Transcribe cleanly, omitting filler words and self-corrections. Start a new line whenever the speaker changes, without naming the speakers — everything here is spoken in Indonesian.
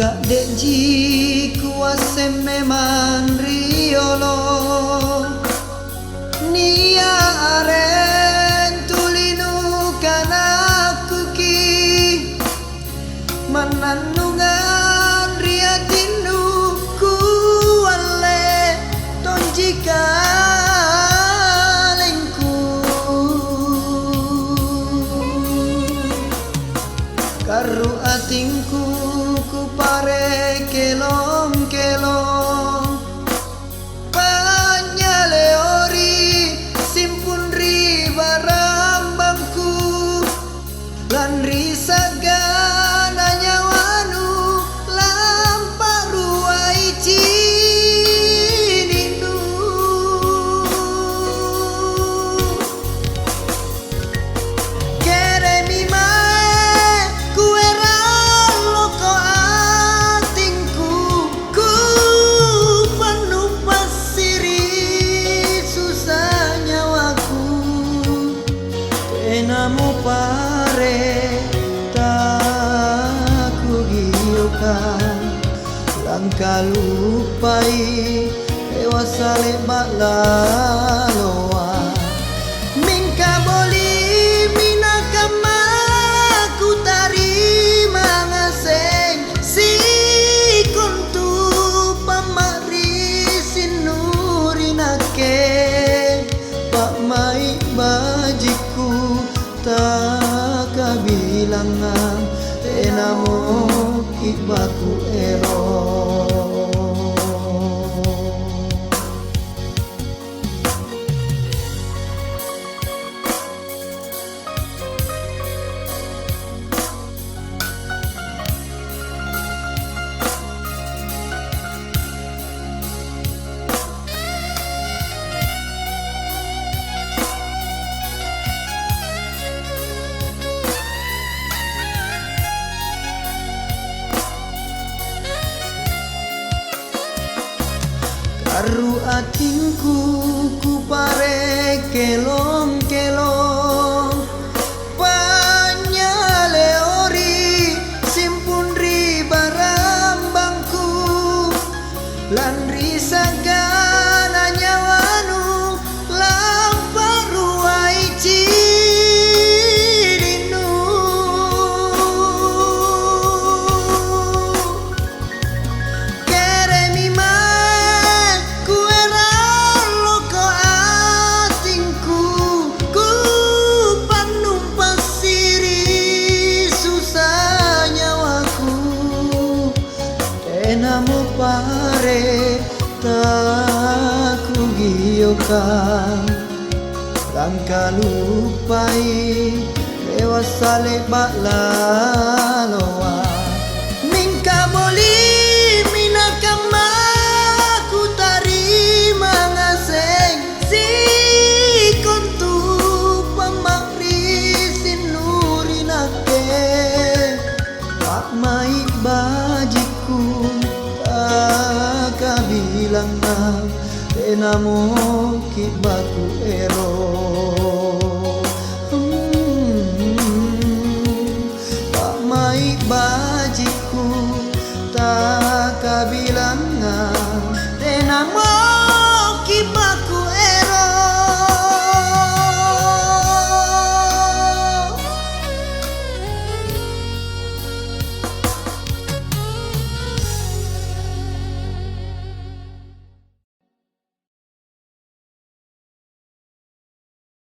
Kak Deji kuase meman riolo Nia aren tulinu kana kuki Mananungan riatinu kuale tonjika Karu atingku ku pare kelong-kelong Panyaleori simpun riba rambangku Lan risagana nyawanu lampak ruai cininu Keremi Namu pare taku giokan langkah lupai lewasale balaloa mingka boli minakama ku tarima ngaseng si kuntu pamari sinurinake pak mai bajiku tak kabilangan enamo ibaku ero Karu atingku ku pare kelong-kelong Panyaleori simpun riba rambangku Lan risagana nyawanu lampak ruai cininu Keremi Namu pare taku giokan langkah lupai lewasale balaloa mingka boli minakama ku tarima ngaseng si kontu pamakri sinurinake pak mai bajiku kabilangan enamo kibaku ero pak mai bajiku tak kabilangan enamo kibaku